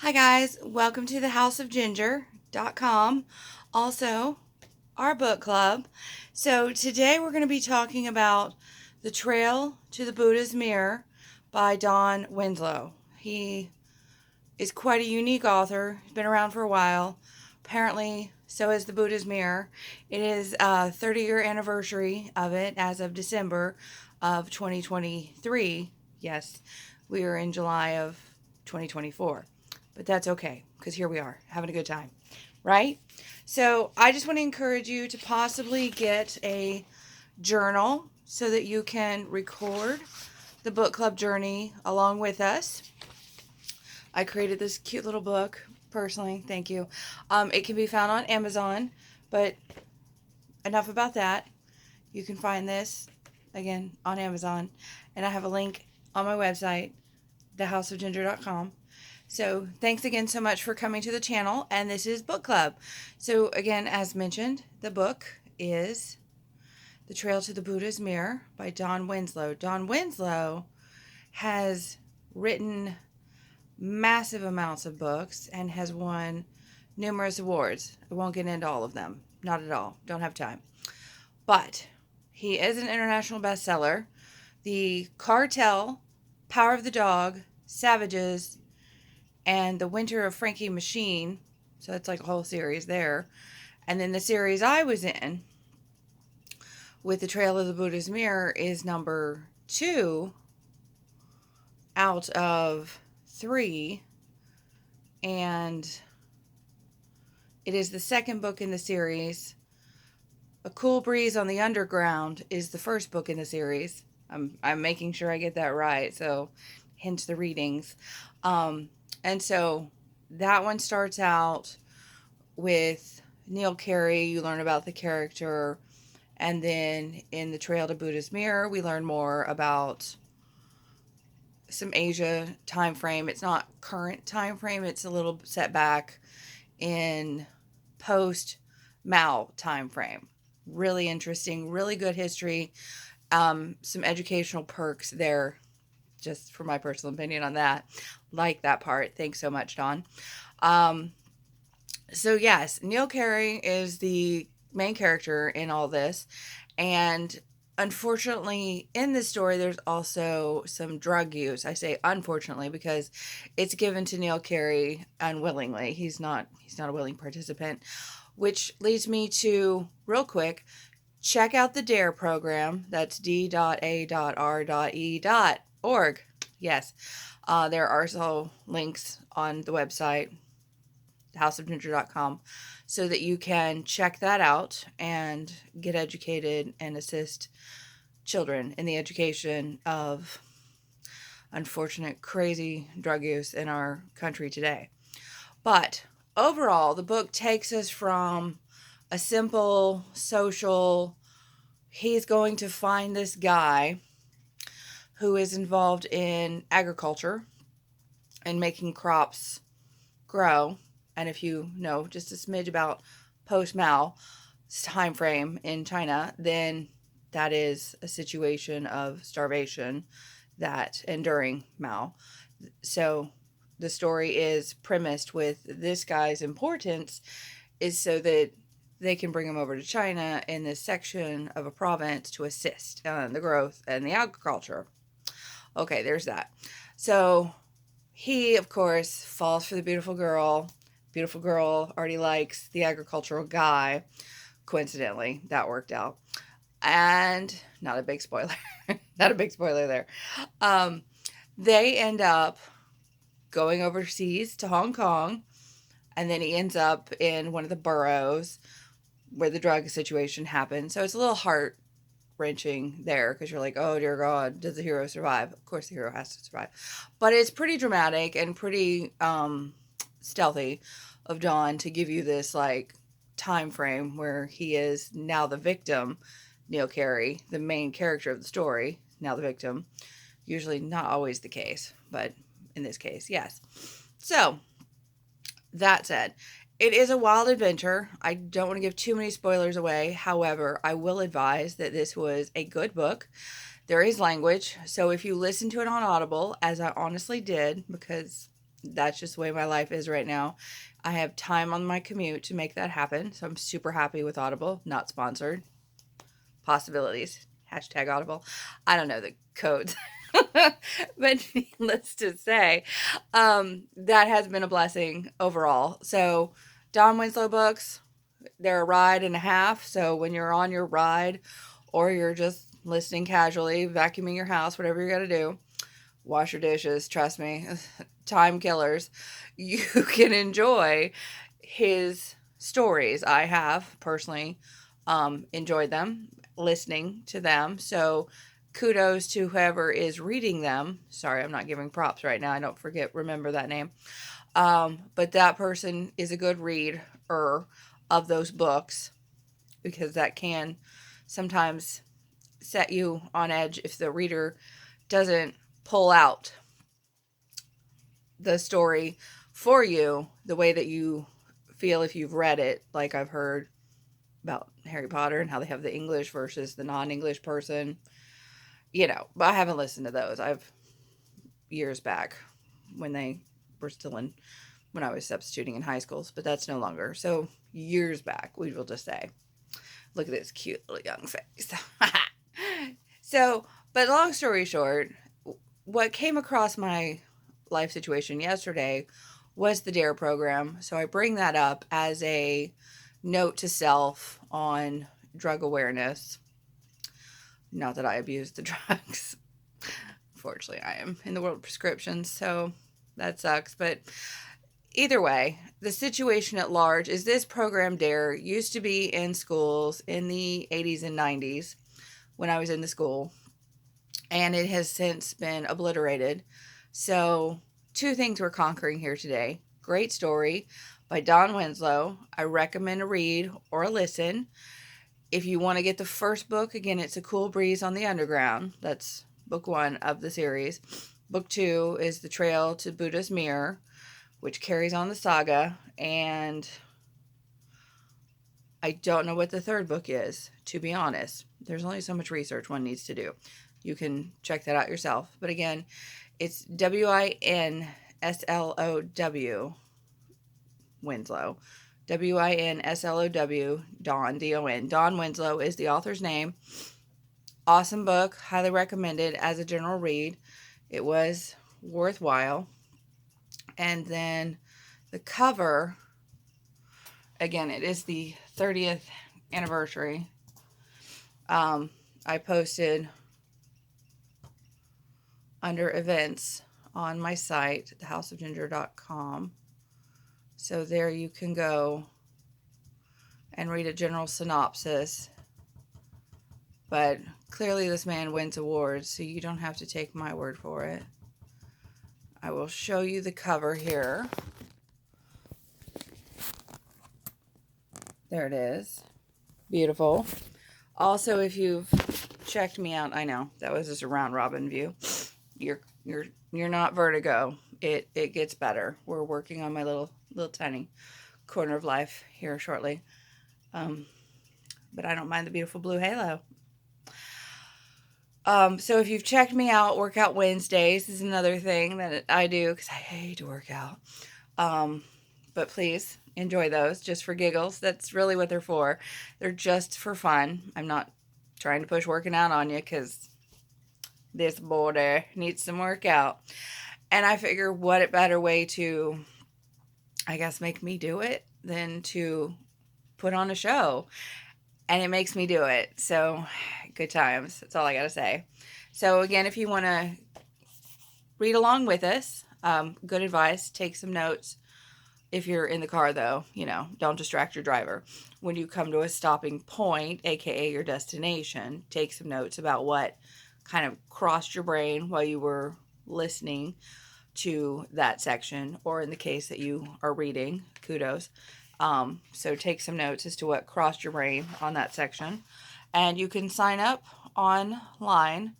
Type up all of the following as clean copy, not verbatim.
Hi guys, welcome to the houseofginger.com. Also, our book club. So today we're going to be talking about The Trail to the Buddha's Mirror by Don Winslow. He is quite a unique author. He's been around for a while. Apparently, so is the Buddha's Mirror. It is a 30-year anniversary of it as of December of 2023. Yes, we are in July of 2024. But that's okay, because here we are, having a good time, right? So I just want to encourage you to possibly get a journal so that you can record the book club journey along with us. I created this cute little book personally. Thank you. It can be found on Amazon, but enough about that. You can find this again on Amazon, and I have a link on my website, thehouseofginger.com. So thanks again so much for coming to the channel, and this is book club. So again, as mentioned, the book is The Trail to the Buddha's Mirror by Don Winslow. Don Winslow has written massive amounts of books and has won numerous awards. I won't get into all of them. Not at all. Don't have time. But he is an international bestseller. The Cartel, Power of the Dog, Savages, and The Winter of Frankie Machine. So that's like a whole series there. And then the series I was in with The Trail of the Buddha's Mirror is number 2 out of 3. And it is the second book in the series. A Cool Breeze on the Underground is the first book in the series. I'm making sure I get that right, so hence the readings. And so that one starts out with Neil Carey. You learn about the character. And then in The Trail to Buddha's Mirror, we learn more about some Asia time frame. It's not current time frame. It's a little setback in post-Mao time frame. Really interesting, really good history. Some educational perks there, just for my personal opinion on that. Like that part. Thanks so much, Don. So yes, Neil Carey is the main character in all this. And unfortunately, in this story, there's also some drug use. I say unfortunately because it's given to Neil Carey unwillingly. He's not a willing participant, which leads me to, real quick, check out the DARE program. That's d.a.r.e.org. Yes. There are also links on the website, houseofginger.com, so that you can check that out and get educated and assist children in the education of unfortunate, crazy drug use in our country today. But overall, the book takes us from a simple social, he's going to find this guy who is involved in agriculture and making crops grow. And if you know just a smidge about post-Mao time frame in China, then that is a situation of starvation that enduring Mao. So the story is premised with this guy's importance is so that they can bring him over to China in this section of a province to assist in the growth and the agriculture. Okay, there's that. So he, of course, falls for the beautiful girl. Beautiful girl already likes the agricultural guy. Coincidentally, that worked out. And not a big spoiler. Not a big spoiler there. They end up going overseas to Hong Kong. And then he ends up in one of the boroughs where the drug situation happens. So it's a little heart-wrenching there because you're like, oh, dear God, does the hero survive? Of course the hero has to survive. But it's pretty dramatic and pretty stealthy of Don to give you this, like, time frame where he is now the victim, Neil Carey, the main character of the story, now the victim. Usually not always the case, but in this case, yes. So, that said, it is a wild adventure. I don't want to give too many spoilers away. However, I will advise that this was a good book. There is language, so if you listen to it on Audible, as I honestly did, because that's just the way my life is right now. I have time on my commute to make that happen. So I'm super happy with Audible. Not sponsored. Possibilities. Hashtag Audible. I don't know the codes. But needless to say, that has been a blessing overall. So Don Winslow books, they're a ride and a half. So when you're on your ride or you're just listening casually, vacuuming your house, whatever you got to do, wash your dishes, trust me, time killers, you can enjoy his stories. I have personally enjoyed them, listening to them. So kudos to whoever is reading them. Sorry, I'm not giving props right now. I don't remember that name. But that person is a good reader of those books, because that can sometimes set you on edge if the reader doesn't pull out the story for you the way that you feel if you've read it. Like I've heard about Harry Potter and how they have the English versus the non-English person, but I haven't listened to those. I've years back when they were still when I was substituting in high schools, but that's no longer. So years back, we will just say. Look at this cute little young face. So, but long story short, what came across my life situation yesterday was the DARE program. So I bring that up as a note to self on drug awareness. Not that I abuse the drugs. Fortunately, I am in the world of prescriptions, so that sucks. But either way, the situation at large is this program DARE used to be in schools in the 80s and 90s when I was in the school, and it has since been obliterated. So 2 things we're conquering here today. Great story by Don Winslow. I recommend a read or a listen. If you want to get the first book, again, it's A Cool Breeze on the Underground. That's book 1 of the series. Book 2 is The Trail to Buddha's Mirror, which carries on the saga. And I don't know what the 3rd book is, to be honest. There's only so much research one needs to do. You can check that out yourself. But again, it's Winslow, Winslow. Winslow, Don, D-O-N. Don Winslow is the author's name. Awesome book. Highly recommended as a general read. It was worthwhile. And then the cover, again, it is the 30th anniversary. I posted under events on my site, thehouseofginger.com. So there you can go and read a general synopsis. But clearly this man wins awards, so you don't have to take my word for it. I will show you the cover here. There it is. Beautiful. Also, if you've checked me out, I know that was just a round robin view. You're not vertigo. It gets better. We're working on my little tiny corner of life here shortly. But I don't mind the beautiful blue halo. So if you've checked me out, Workout Wednesdays is another thing that I do because I hate to work out. But please enjoy those just for giggles. That's really what they're for. They're just for fun. I'm not trying to push working out on you because this boy needs some workout. And I figure what a better way to, I guess, make me do it than to put on a show. And it makes me do it. So good times. That's all I got to say. So again, if you want to read along with us, good advice. Take some notes. If you're in the car, though, don't distract your driver. When you come to a stopping point, aka your destination, take some notes about what kind of crossed your brain while you were listening to that section, or in the case that you are reading, kudos. So take some notes as to what crossed your brain on that section. And you can sign up online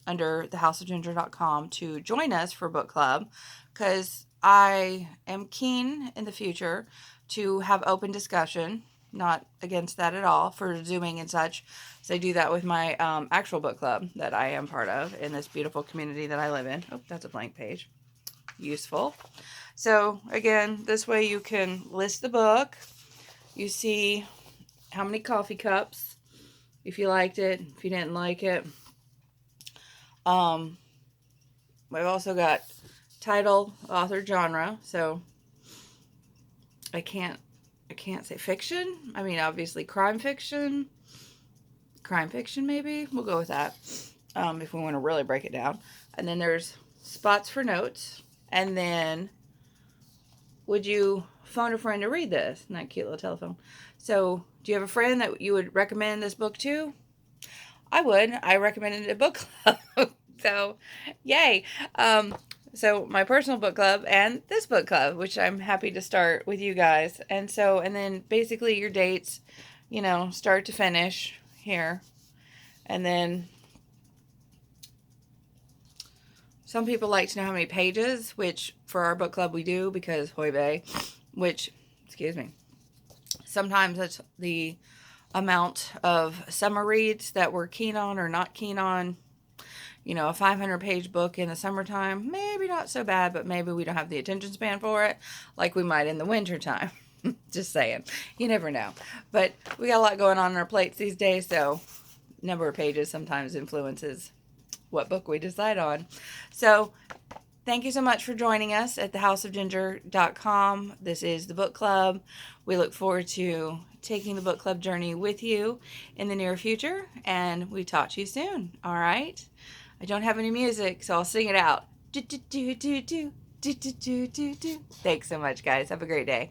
under thehouseofginger.com to join us for book club, because I am keen in the future to have open discussion. Not against that at all for Zooming and such. So I do that with my actual book club that I am part of in this beautiful community that I live in. Oh, that's a blank page. useful. So again, this way you can list the book. You see how many coffee cups, if you liked it, if you didn't like it. We've also got title, author, genre. So I can't say fiction. I mean, obviously crime fiction maybe. We'll go with that if we want to really break it down. And then there's spots for notes. And then, would you phone a friend to read this? And that cute little telephone. So, do you have a friend that you would recommend this book to? I would. I recommended a book club. So, yay. So my personal book club and this book club, which I'm happy to start with you guys. And then basically your dates, start to finish here. And then some people like to know how many pages, which for our book club we do, because hoy vey, sometimes that's the amount of summer reads that we're keen on or not keen on. A 500-page book in the summertime, maybe not so bad, but maybe we don't have the attention span for it like we might in the wintertime. Just saying. You never know. But we got a lot going on our plates these days, so number of pages sometimes influences what book we decide on. So thank you so much for joining us at thehouseofginger.com. This is the book club. We look forward to taking the book club journey with you in the near future, and we talk to you soon. All right? I don't have any music, so I'll sing it out. Do, do, do, do, do, do, do, do, do, do. Thanks so much, guys. Have a great day.